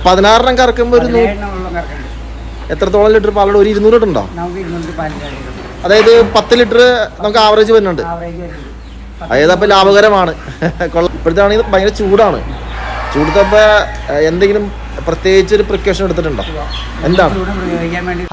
16 കറക്കുമ്പോൾ ഒരു എത്രത്തോളം ലിറ്റർ പാലുണ്ട്? ഒരു 200 ലിറ്റർ ഉണ്ടോ? അതായത് 10 ലിറ്റർ നമുക്ക് ആവറേജ് വരുന്നുണ്ട്. അതായത് അപ്പൊ ലാഭകരമാണ്. ഇപ്പോഴത്താണെങ്കിൽ ഭയങ്കര ചൂടാണ്. ചൂടത്തപ്പോ എന്തെങ്കിലും പ്രത്യേകിച്ച് ഒരു പ്രിക്കോഷൻ എടുത്തിട്ടുണ്ടോ? എന്താണ്?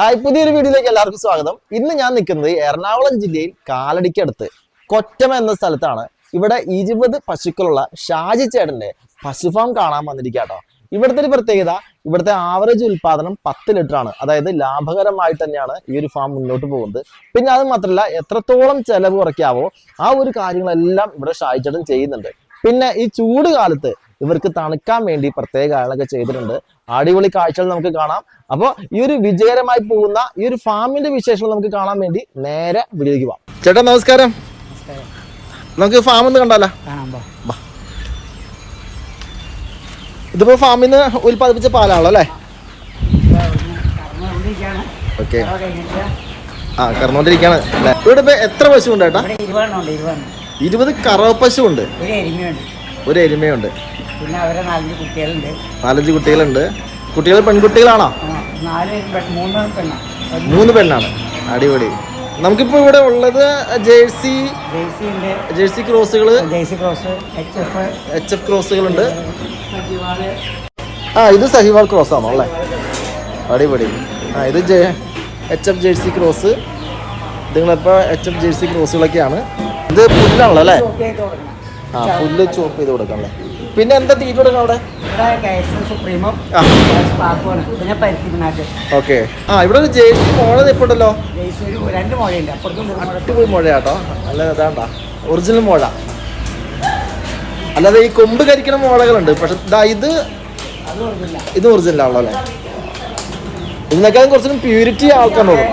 ഹായ്, പുതിയൊരു വീഡിയോയിലേക്ക് എല്ലാവർക്കും സ്വാഗതം. ഇന്ന് ഞാൻ നിൽക്കുന്നത് എറണാകുളം ജില്ലയിൽ കാലടിക്കടുത്ത് കൊറ്റമ എന്ന സ്ഥലത്താണ്. ഇവിടെ 20 പശുക്കളുള്ള ഷാജി ചേട്ടന്റെ പശുഫാം കാണാൻ വന്നിരിക്കാട്ടോ. ഇവിടുത്തെ ഒരു പ്രത്യേകത, ഇവിടുത്തെ ആവറേജ് ഉൽപാദനം 10 ലിറ്റർ ആണ്. അതായത് ലാഭകരമായിട്ട് തന്നെയാണ് ഈ ഒരു ഫാം മുന്നോട്ട് പോകുന്നത്. പിന്നെ അത് മാത്രമല്ല, എത്രത്തോളം ചെലവ് കുറയ്ക്കാവോ ആ ഒരു കാര്യങ്ങളെല്ലാം ഇവിടെ ഷാജി ചേട്ടൻ ചെയ്യുന്നുണ്ട്. പിന്നെ ഈ ചൂട് കാലത്ത് ഇവർക്ക് തണുക്കാൻ വേണ്ടി പ്രത്യേക കാര്യങ്ങളൊക്കെ ചെയ്തിട്ടുണ്ട്. അടിപൊളി കാഴ്ചകൾ നമുക്ക് കാണാം. അപ്പോൾ ഈ ഒരു വിജയകരമായി പോകുന്ന ഈ ഒരു ഫാമിന്റെ വിശേഷങ്ങൾ നമുക്ക് കാണാൻ വേണ്ടി നേരെ വീഡിയോയ്ക്ക് പോവാം. ചേട്ടാ നമസ്കാരം. നമുക്ക് ഫാം ഒന്ന് കണ്ടാലോ? ഇതിപ്പോ ഫാമിൽ നിന്ന് ഉൽപ്പാദിപ്പിച്ച പാലാണല്ലോ അല്ലേ? ഓക്കെ. കറന്നുകൊണ്ടിരിക്കാണ് അല്ലേ? ഇവിടെ ഇപ്പൊ എത്ര പശു ഉണ്ട് ചേട്ടാ? 20 കറവ പശു ഉണ്ട്, ഒരു എരുമയുണ്ട്, പിന്നെ അവരെ 4 കുട്ടികളുണ്ട്. കുട്ടികൾ പെൺകുട്ടികളാണോ? 3 പെണ്ണാണ്. അടിപൊളി. നമുക്കിപ്പോ ഇവിടെ ഉള്ളത് ജേഴ്സി ക്രോസുകള്, HF ക്രോസുകളുണ്ട്. ഇത് സഹിവാൾ ക്രോസ് ആണോ അല്ലേ? അടിപൊളി. ഇത് HF ജേഴ്സി ക്രോസ്. നിങ്ങളിപ്പോ HF ജേഴ്സി ക്രോസുകളൊക്കെയാണ്. ഇത് പുല്ലാണല്ലോ അല്ലേ? പുല്ല് ചോപ്പ് ചെയ്ത് കൊടുക്കാം അല്ലേ? പിന്നെ എന്താ തീറ്റ കൊടുക്കണം അവിടെ? ഓക്കെ. ഇവിടെ ഒരു ജേഴ്സി മോള നിൽപ്പുണ്ടല്ലോ. അടിപൊളി മോഴയാട്ടോ. അല്ല അതാണ്ടാ ഒറിജിനൽ മോഴ. അല്ലാതെ ഈ കൊമ്പ് കരിക്കണ മോഴകളുണ്ട്. പക്ഷെ ഇത് ഒറിജിനൽ ആണല്ലോ അല്ലേ? ഇതിനേക്കാളും കുറച്ചും പ്യൂരിറ്റി ആൾക്കാൻ തോന്നും.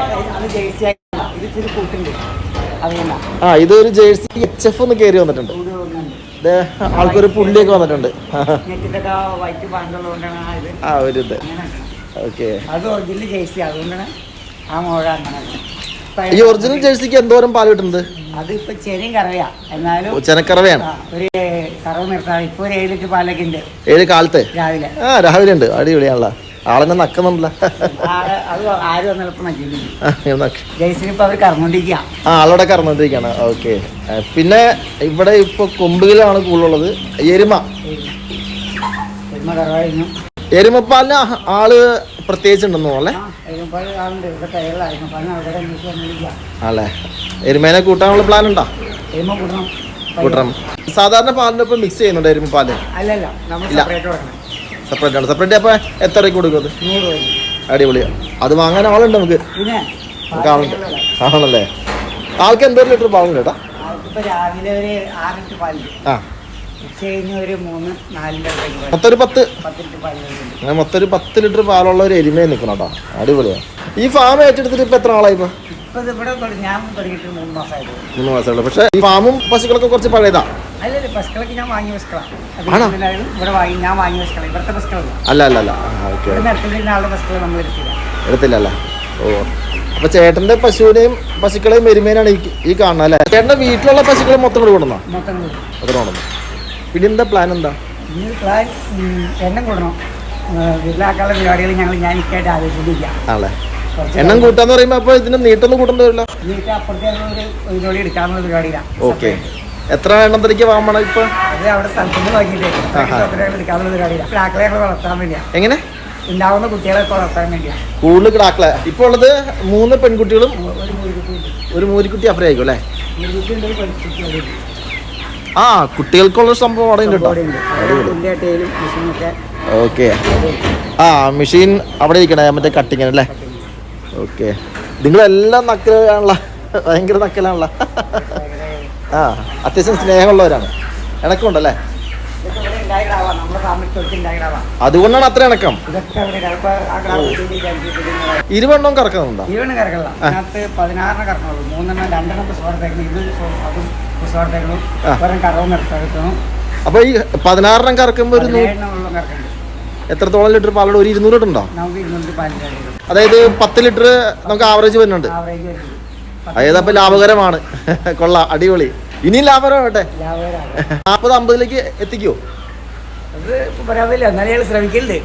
ഇതൊരു ജേഴ്സി HF ഒന്ന് കയറി വന്നിട്ടുണ്ട്. ആൾക്കൊരു പുള്ളിയൊക്കെ വന്നിട്ടുണ്ട്. ഒരിത്. ഓക്കെ. ഈ ഒറിജിനൽ ജേഴ്സിക്ക് എന്തോരം പാല് കിട്ടുന്നത്? അതിപ്പോ ചെറിയ കറവയാ, എന്നാലും ചെനക്കറവയാണ്. ഒരു കറവ് നിർത്താതെ ഇപ്പൊ ഒരു 7 ലിറ്റർ പാലൊക്കെ ഉണ്ട്. 7 കാലത്ത് രാവിലെ. രാവിലെ ഉണ്ട്. അടിപൊളിയാണല്ലോ. ആളെന്നെ നക്കുന്നുണ്ടല്ലോ. ആളോടെ കറന്നോണ്ടിരിക്കാണ്. ഓക്കെ. പിന്നെ ഇവിടെ ഇപ്പൊ കൊമ്പുകളാണ് കൂടുതലുള്ളത്. എരുമപ്പാലിന് ആള് പ്രത്യേകിച്ച് ഉണ്ടെന്ന് തോന്നല്ലേ? അല്ലേ? എരുമേനെ കൂട്ടാനുള്ള പ്ലാൻ ഉണ്ടോ? കൂട്ടണം. സാധാരണ പാലിനൊപ്പം മിക്സ് ചെയ്യുന്നുണ്ട് എരുമപ്പാല്? സെപ്പറേറ്റ് ആണ്. സെപ്പറേറ്റ് അപ്പൊ എത്ര രൂപയ്ക്ക് കൊടുക്കും? 100 രൂപ. അടിപൊളിയാ. അത് വാങ്ങാൻ ആളുണ്ട് നമുക്ക്? ആണല്ലേ? ആൾക്ക് എന്തോരം ലിറ്റർ പാലുണ്ട് ചേട്ടാ? മൊത്തം ഒരു 10 ലിറ്റർ പാലുള്ള ഒരു എരുമയെ നിൽക്കണം കേട്ടോ. അടിപൊളിയാ. ഈ ഫാം ഏറ്റെടുത്തിട്ട് ഇപ്പൊ എത്ര ആളായി? 3 മാസമുള്ളൂ. പക്ഷെ ഈ ഫാമും പശുക്കളൊക്കെ കുറച്ച് പഴയതാ. എടുത്തില്ലല്ലേ? ഓ, അപ്പൊ ചേട്ടന്റെ പശുക്കളെയും എരുമേനാണ് ഈ കാണുന്നത് അല്ലേ? ചേട്ടന്റെ വീട്ടിലുള്ള പശുക്കളെ മൊത്തം കൂടെ കൊണ്ടുവന്നോ? മൊത്തം കൊണ്ടുവന്നു. പിന്നെ എന്താ പ്ലാൻ? എന്താ എണ്ണം കൂടണം. വീട്ടിലാക്കാനുള്ള പരിപാടികൾ ഞാൻ ഇക്കായിട്ട് ആലോചിച്ചിരിക്കാം. ആണല്ലേ? എണ്ണം കൂട്ടാന്ന് പറയുമ്പോ അപ്പൊ ഇതിന് നീട്ടൊന്നും കൂട്ടേണ്ടി വരില്ല? എടുക്കാനുള്ള പരിപാടിയിലാണ്. ഓക്കെ. എത്ര എണ്ണം തനിക്ക് വാങ്ങണം ഇപ്പൊ? അവിടെ സ്ഥലത്തുനിന്ന് വാങ്ങിയിട്ട് എടുക്കാനുള്ള പരിപാടിയിലാണ്. വളർത്താൻ വേണ്ടിയാ. എങ്ങനെ ഉണ്ടാവുന്ന കുട്ടികളൊക്കെ വളർത്താൻ വേണ്ടിയാ കൂടുതൽ കിടാക്കളെ. ഇപ്പൊ ഉള്ളത് 3 പെൺകുട്ടികളും ഒരു മൂരിക്കുട്ടി അപ്പുറം ആയിരിക്കും അല്ലേ? കുട്ടികൾക്കുള്ള സംഭവം അവിടെ ഉണ്ട് കേട്ടോ. ഓക്കെ. മെഷീൻ അവിടെ ഇരിക്കണേ, മറ്റേ കട്ടിങ് അല്ലേ? ഓക്കെ. നിങ്ങളെല്ലാം നക്കലാണല്ലോ, ഭയങ്കര നക്കലാണല്ലോ. അത്യാവശ്യം സ്നേഹമുള്ളവരാണ്. ഇണക്കമുണ്ടല്ലേ? അതുകൊണ്ടാണ് അത്ര ഇണക്കം. 20 എണ്ണം കറക്കുന്നുണ്ടോ? 20 കറക്കല്ല. 16 കറക്കുള്ളൂ. 3 അപ്പൊ ഈ 16 കറക്കുമ്പോ ഒരു എത്രത്തോളം ലിറ്റർ പാലുണ്ട്? ഒരു 200 ലിറ്റർ ഉണ്ടോ? അതായത് 10 ലിറ്റർ നമുക്ക് ആവറേജ് വരുന്നുണ്ട്. അതായത് അപ്പൊ ലാഭകരമാണ്. കൊള്ളാം. അടിപൊളി. ഇനിയും ലാഭകരമാവട്ടെ. 40-50 എത്തിക്കോ? അത് പറയാൻ പറ്റില്ല, എന്നാലും ഞങ്ങൾ ശ്രമിക്കലുണ്ട്.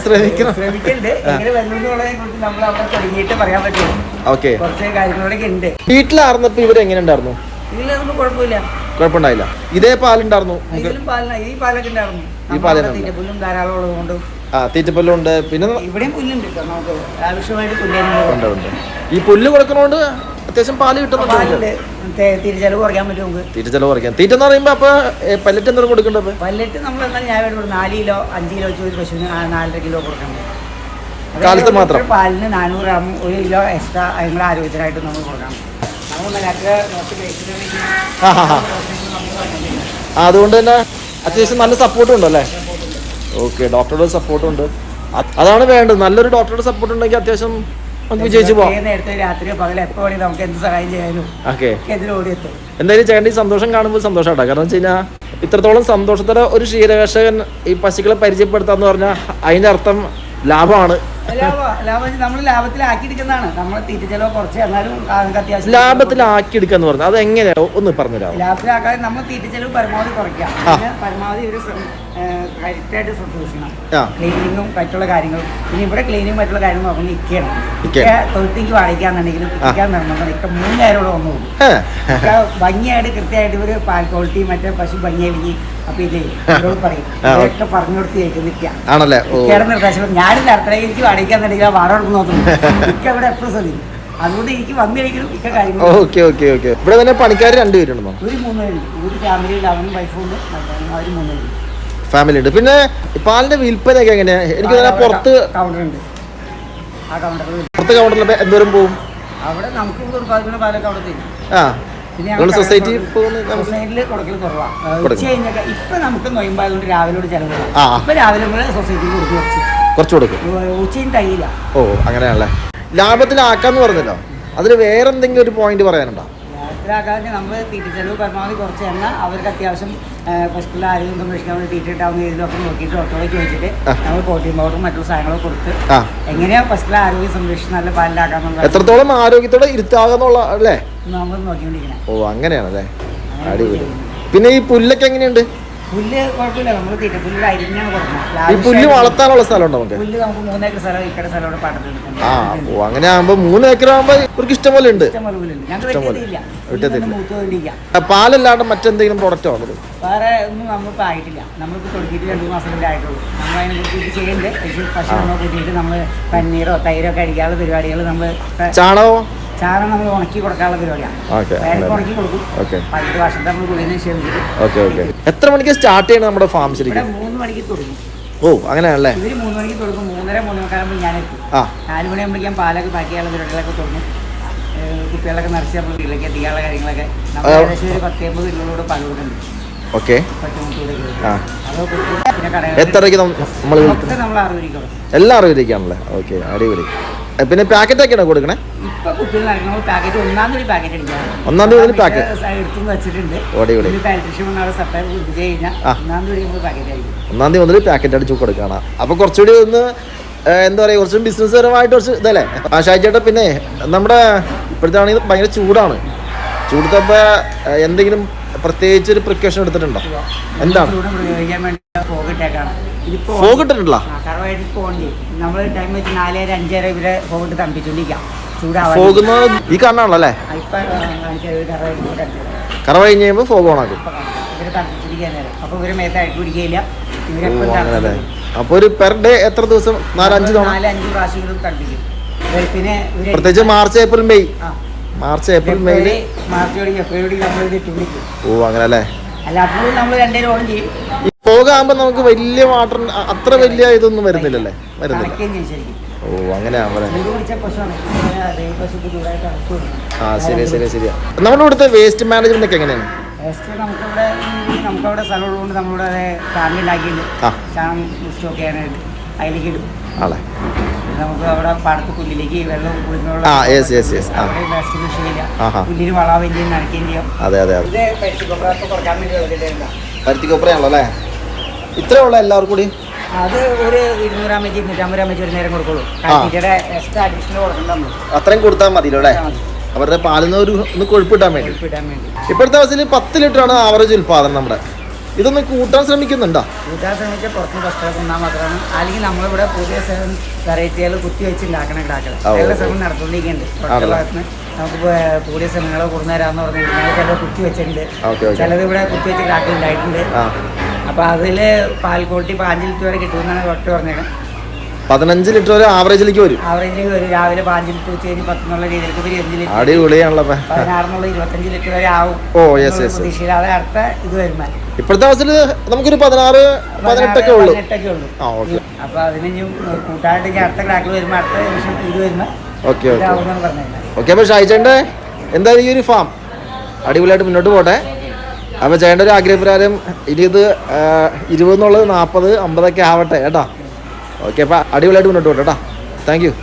ശ്രമിക്കലുണ്ട്. എങ്ങനെ വരുന്നതിനെ കുറിച്ച് നമ്മൾ അവിടെ തുടങ്ങിയിട്ട് പറയാൻ പറ്റും. ഓക്കെ, കുറച്ച് കാര്യങ്ങളൊക്കെ ഉണ്ട്. വീട്ടിലാർന്നപ്പോ ഇവര് എങ്ങനെ ഉണ്ടായിരുന്നു? ഇതിലൊന്നും കുഴപ്പമില്ല, കുഴപ്പമുണ്ടായില്ല. ഇതേ പാലുണ്ടായിരുന്നു? ഇതിലും ഈ പാലൊക്കെ ഉണ്ടായിരുന്നു. ഈ പാലിന് തീറ്റപ്പുല്ലും ധാരാളം ഉള്ളതുകൊണ്ട് തീറ്റപ്പുല്ലുണ്ട്. പിന്നെ ഇവിടെയും പുല്ലുണ്ട് കേട്ടോ, നമുക്ക് ആവശ്യമായിട്ട് പുല്ലുണ്ട്. ഈ പുല്ല് കൊടുക്കണോണ്ട് അത്യാവശ്യം പാല് കിട്ടുന്നുണ്ട്. തിരിച്ചെലവ് കുറയ്ക്കാൻ പറ്റും നമുക്ക്. തിരിച്ചെലവ് കുറയ്ക്കാം. തീറ്റ എന്ന് പറയുമ്പോ അപ്പൊ പല്ലറ്റ് എന്തെങ്കിലും കൊടുക്കണ്ടത്? പല്ലറ്റ് നമ്മൾ എന്നാൽ ഞാൻ 4 കിലോ 5 കിലോ വെച്ച് ഒരു പശുവിന് 4.5 കിലോ കൊടുക്കണം. കാലത്ത് മാത്രം പാലിന് 400 ഗ്രാം 1 കിലോ എക്സ്ട്രാ അതിനുള്ള ആരോഗ്യത്തിനായിട്ട് നമ്മൾ കൊടുക്കണം. അതുകൊണ്ട് തന്നെ അത്യാവശ്യം നല്ല സപ്പോർട്ടും ഉണ്ടല്ലേ? ഓക്കെ, ഡോക്ടറുടെ സപ്പോർട്ടും ഉണ്ട്. അതാണ് വേണ്ടത്. നല്ലൊരു ഡോക്ടറുടെ സപ്പോർട്ട് ഉണ്ടെങ്കിൽ അത്യാവശ്യം നമുക്ക് വിജയിച്ചു പോവാം. നേരത്തെ രാത്രിയോ പകലോ എപ്പോ വേണമെങ്കിൽ നമുക്ക് എന്ത് സഹായം ചെയ്യാനും ഓടിയെത്തും. എന്തായാലും ചേട്ടൻ ഈ സന്തോഷം കാണുമ്പോൾ സന്തോഷമാട്ടോ. കാരണം വെച്ച് കഴിഞ്ഞാൽ ഇത്രത്തോളം സന്തോഷത്തോടെ ഒരു ക്ഷീരകർഷകൻ ഈ പശുക്കളെ പരിചയപ്പെടുത്താന്ന് പറഞ്ഞാൽ അതിന്റെ അർത്ഥം ലാഭമാണ്. നമ്മൾ ലാഭത്തിലാക്കിയെടുക്കുന്നതാണ്. നമ്മൾ തീറ്റ ചെലവ് കുറച്ച് എന്നാലും അത്യാവശ്യം ലാഭത്തിലാക്കിയെടുക്കാന്ന് പറഞ്ഞാൽ അത് എങ്ങനെയാ ഒന്ന് പറഞ്ഞുതരാം? ലാഭത്തിലാക്കാതെ നമ്മൾ തീറ്റ ചെലവ് പരമാവധി കുറയ്ക്കാം. പരമാവധി ഒരു കറക്റ്റായിട്ട് സൂക്ഷിക്കണം. ക്ലീനിങ്ങും മറ്റുള്ള കാര്യങ്ങളും. പിന്നെ ഇവിടെ ക്ലീനിങ്ങും മറ്റുള്ള കാര്യങ്ങളും നോക്കുമ്പോൾ ഇക്കണം. തൊഴുത്തേക്ക് വാടിക്കാന്നുണ്ടെങ്കിലും ഇരിക്കാൻ നിർബന്ധം. 3 നേരം ഇവിടെ വന്നു പോകും. ഭംഗിയായിട്ട് കൃത്യമായിട്ട് ഇവര് പാൽ ക്വാളിറ്റി മറ്റേ പശു ഭംഗിയായി അപ്പൊ ഇല്ലേ പറയും ഇതൊക്കെ പറഞ്ഞു കൊടുത്ത് ആണല്ലേ? നിർദ്ദേശം ഞാനും അടുക്കളയിൽ എനിക്ക് വാടിക്കാന്നുണ്ടെങ്കിൽ ആ വാട കൊടുക്കുന്ന നോക്കുന്നു. ഇക്ക ഇവിടെ എപ്പോഴും ശ്രദ്ധിക്കും. അതുകൊണ്ട് എനിക്ക് വന്നു കഴിക്കണം ഇക്ക കാര്യങ്ങൾ. ഇവിടെ തന്നെ പണിക്കാർ 2 പേരുണ്ടോ? ഒരു 3 പേരുണ്ട്. ഒരു ഫാമിലിയിൽ അവനും വൈഫും ഉണ്ട്. അവർ 3 പേരുണ്ട്. ഫാമിലി ഉണ്ട്. പിന്നെ പാലിന്റെ വിൽപ്പനയൊക്കെ എങ്ങനെയാ? എനിക്ക് പുറത്ത് കൗണ്ടർ ഉണ്ട്. ആ കൗണ്ടറിൽ പുറത്ത് കൗണ്ടറിൽ എന്തോരം പോകും? അവിടെ നമുക്ക് ഉത്പാദിക്കുന്ന പാലൊക്കെ അവിടെ തരും. സൊസൈറ്റി സൊസൈറ്റിയിൽ കൊടുക്കൽ കുറവാണ്. ഉച്ച കഴിഞ്ഞൊക്കെ ഇപ്പൊ നമുക്ക് നൊയമ്പായതുകൊണ്ട് രാവിലെ ചെലവ്. ഇപ്പൊ രാവിലെ സൊസൈറ്റിയിൽ കുറച്ച് കൊടുക്കും. ഉച്ചയും തയ്യില്ല. ഓ, അങ്ങനെയാണല്ലേ. ലാഭത്തിലാക്കാന്ന് പറഞ്ഞല്ലോ, അതിൽ വേറെ എന്തെങ്കിലും ഒരു പോയിന്റ് പറയാനുണ്ടോ? ലാഭത്തിലാക്കാതെ നമ്മൾ തീറ്റ ചെലവ് പരമാവധി കുറച്ച് എന്നാൽ അവർക്ക് അത്യാവശ്യം പശുക്കളുടെ ആരോഗ്യം സംരക്ഷിക്കാൻ വേണ്ടി തീറ്റ ഇട്ടാവുന്ന രീതിയിലൊക്കെ നോക്കിയിട്ട് ഡോക്ടറെ ചോദിച്ചിട്ട് നമ്മൾ പ്രോട്ടീൻ പൗഡറും മറ്റുള്ള സാധനങ്ങളൊക്കെ കൊടുത്ത് എങ്ങനെയാ പശുക്കളുടെ ആരോഗ്യം സംരക്ഷിച്ച് നല്ല പാലിലാക്കാന്നുള്ള എത്രത്തോളം ആരോഗ്യത്തോടെ ഇരുത്താകുന്നുള്ള അല്ലേ നമ്മൾ നോക്കിക്കൊണ്ടിരിക്കണം. ഓ, അങ്ങനെയാണല്ലേ. അടിപൊളി. പിന്നെ ഈ പുല്ലൊക്കെ എങ്ങനെയുണ്ട്? പുല്ല് കുഴപ്പമില്ല. നമ്മൾ തീറ്റപ്പുല്ല് അരിഞ്ഞാണ് കൊടുക്കുന്നത്. ഈ പുല്ല് വളർത്താനുള്ള സ്ഥലമുണ്ടോ നമുക്ക്? പുല്ല് നമുക്ക് 3 ഏക്കർ സ്ഥലം ഇക്കടെ സ്ഥലം പാട്ടത്തിലെടുക്കുന്നത്. ഓ, അങ്ങനെ ആകുമ്പോ 3 ഏക്കർ ആകുമ്പോ ഇവർക്ക് ഇഷ്ടം പോലെ ഉണ്ട്. പാലല്ലാണ്ട് മറ്റെന്തെങ്കിലും പ്രൊഡക്റ്റോ ഉള്ളത്? വേറെ ഒന്നും നമ്മളിപ്പോൾ ആയിട്ടില്ല. നമ്മളിപ്പോൾ തുടങ്ങിയിട്ട് 2 മാസത്തിലേ ആയിട്ടുള്ളൂ. നമ്മൾ അതിനെ കുറിച്ച് ഇത് ചെയ്യുന്നുണ്ട്. പശു കൂട്ടിയിട്ട് നമ്മൾ പന്നീരോ തൈരൊക്കെ അടിക്കാനുള്ള പരിപാടികൾ നമ്മൾ ചാരം നമ്മൾ ഉണക്കി കൊടുക്കാനുള്ള പരിപാടിയാണ്. ഉണക്കി കൊടുക്കും. 5 വർഷത്തെ നമ്മൾ കുഴിനെ ക്ഷമിച്ചിട്ട്. എത്ര മണിക്ക് സ്റ്റാർട്ട് ചെയ്യണം നമ്മുടെ ഫാം? ശരിക്കും 3 മണിക്ക് തുടങ്ങും. ഓ, അങ്ങനെയാണല്ലേ. ഇവര് 3 മണിക്ക് തുടങ്ങും. 3:30-3:45 ഞാൻ എത്തും. 4 മണിയാകുമ്പോഴേക്കും പാലൊക്കെ പാക്ക് ചെയ്യാനുള്ള പരിപാടികളൊക്കെ തുടങ്ങും. കുട്ടികളൊക്കെ നിറച്ച് നമ്മൾ വീട്ടിലേക്ക് എത്തിക്കാനുള്ള കാര്യങ്ങളൊക്കെ നമ്മൾ ഏകദേശം ഒരു 10-50 കിലോയുടെ പാൽ കൊടുക്കുന്നുണ്ട്. ഓക്കെ, എത്രയ്ക്ക് നമ്മൾ 6 രൂപയ്ക്ക് എല്ലാം 6 രൂപയ്ക്കാണല്ലേ? ഓക്കെ, അടിപൊളി. പിന്നെ പാക്കറ്റ് ഒക്കെയാണോ കൊടുക്കണേ? ഇപ്പൊ കുട്ടികൾ നടക്കുമ്പോൾ പാക്കറ്റ് 1-ാം തീയതി പാക്കറ്റ് അടിക്കാം. 1-ാം തീയതി പാക്കറ്റ് എടുത്തു വെച്ചിട്ടുണ്ട്. ഒന്നാം തീയതി മുതൽ പാക്കറ്റ് അടിച്ചു കൊടുക്കണം. അപ്പൊ കുറച്ചുകൂടി ഒന്ന് എന്താ പറയാ, കുറച്ചും ബിസിനസ് പരമായിട്ട് കുറച്ച് ഇതല്ലേ ഷാജി? പിന്നെ നമ്മുടെ ഇപ്പോഴത്താണെങ്കിൽ ഭയങ്കര ചൂടാണ്. ചൂടത്തപ്പോ എന്തെങ്കിലും പ്രത്യേകിച്ച് ഒരു പ്രിക്കോഷൻ എടുത്തിട്ടുണ്ടോ? എന്താണ് ഫോഗ് ഇട്ടിട്ടുണ്ടോ? നമ്മള് ടൈം വെച്ച് 4-5 ഇവരെ ഫോഗ് തണുപ്പിച്ചോണ്ടിരിക്കാം. ഫോഗ് ഈ കാണാണല്ലോ അല്ലേ? കറ കഴിഞ്ഞ് കഴിയുമ്പോൾ ഫോഗ് ഓണാക്കും. അപ്പൊ ഇവരെ മേത്ത് അഴുക്ക് പിടിക്കില്ല. അപ്പൊ ഒരു പെർ ഡേ എത്ര ദിവസം? 4-5 തവണ? 4-5 പ്രാവശ്യങ്ങളും തണുപ്പിക്കും. പിന്നെ പ്രത്യേകിച്ച് March April May March February നമ്മൾ ഇട്ടുപിടിക്കും. ഓ, അങ്ങനെ അല്ലേ? അല്ല, അപ്പോഴും നമ്മൾ 2 ഓൺ ചെയ്യും. പോകാകുമ്പോ നമുക്ക് വലിയ വാട്ടർ അത്ര വലിയ ഇതൊന്നും വരുന്നില്ലല്ലേ? വരുന്നില്ല. ഓ, അങ്ങനെയാണല്ലേ. ശരിയാ. നമ്മുടെ ഇവിടുത്തെ വേസ്റ്റ് മാനേജ്മെന്റ് ഒക്കെ എങ്ങനെയാണ്? നമുക്കവിടെ സ്ഥലമുള്ളതുകൊണ്ട് നമ്മളിവിടെ ടാങ്ക് ഉണ്ടാക്കിയിട്ട് സ്റ്റോക്ക് ചെയ്യാനായിട്ട് അതിലേക്ക് ഇടും. നമുക്ക് അവിടെ പാടത്ത് പുല്ലിലേക്ക് വെള്ളം കുളിക്കുന്നുള്ള പുല്ലിന് വളാവുകയും ചെയ്യും, നനയ്ക്കുകയും ചെയ്യും. പരുത്തിക്കൊപ്രയാണല്ലോ. ഇത്രേ ഉള്ള എല്ലാവർക്കും കൂടി അത് ഒരു 200 mg 250 mg ഒരു നേരം കൊടുക്കുള്ളൂ. എക്സ്ട്രാ അഡീഷണൽ കൊടുക്കണ്ട. അത്രയും കൊടുത്താൽ മതിയല്ലോ അല്ലേ? അവരുടെ പാലിന് ഒന്ന് കൊഴുപ്പിടാൻ വേണ്ടി. ഇപ്പോഴത്തെ അവസ്ഥയിൽ 10 ലിറ്ററാണ് ആവറേജ് ഉൽപാദനം നമ്മുടെ ഇതൊന്ന് കൂട്ടാൻ ശ്രമിക്കുന്നുണ്ടോ? കൂട്ടാൻ ശ്രമിച്ചാൽ പുറത്തുനിന്ന് ഭക്ഷണം കൊണ്ടാൽ മാത്രമാണ്. അല്ലെങ്കിൽ നമ്മളിവിടെ പുതിയ വെറൈറ്റികൾ കുത്തി വെച്ച് ഉണ്ടാക്കൽ ശ്രമം നടത്തുകൊണ്ടിരിക്കുന്നുണ്ട്. പുറത്തെ ഭാഗത്തുനിന്ന് നമുക്ക് പുതിയ ശ്രമങ്ങളെ കൊണ്ടുവരാന്ന് പറഞ്ഞു കഴിഞ്ഞാൽ ചിലത് കുത്തി വെച്ചിട്ടുണ്ട്, ചിലത് ഇവിടെ കുത്തി വെച്ച് ഉണ്ടാക്കിയിട്ടുണ്ടായിട്ടുണ്ട്. അപ്പോൾ അതിൽ പാൽ ക്വാളിറ്റി 5 ലിറ്റർ വരെ കിട്ടുമെന്നാണ് ഡോക്ടർ പറഞ്ഞത്. 15 ലിറ്റർ വരെ ആവറേജിലേക്ക് വരും. രാവിലെ 5 ലിറ്റർ വെച്ച് കഴിഞ്ഞ് 10 എന്നുള്ള രീതിയിലേക്ക് 5 ലിറ്റർ, അടിപൊളിയാണല്ലോ. 16 25 ലിറ്റർ വരെ ആവും പ്രതീക്ഷയില്ലാതെ അടുത്ത ഇത് വരുമ്പോൾ. ഇപ്പോഴത്തെ അവസ്ഥയിൽ നമുക്കൊരു 16-18 ഉള്ളൂ. അപ്പൊ അതിന് കൂട്ടായിട്ട് അടുത്ത ക്രാക്കിൽ വരുമ്പോൾ അടുത്ത നിമിഷം ഇത് വരുമ്പോൾ ഓക്കെ. അപ്പൊ ഷായിച്ചേന്റെ എന്തായാലും ഈ ഒരു ഫാം അടിപൊളിയായിട്ട് മുന്നോട്ട് പോട്ടെ. അപ്പൊ ചേട്ടൻ്റെ ഒരു ആഗ്രഹപ്രകാരം ഇനി ഇത് 20 എന്നുള്ളത് 40-50 ആവട്ടെ കേട്ടോ. ഓക്കെ, അപ്പൊ അടിപൊളിയായിട്ട് മുന്നോട്ട് പോട്ടെ കേട്ടോ. Thank you.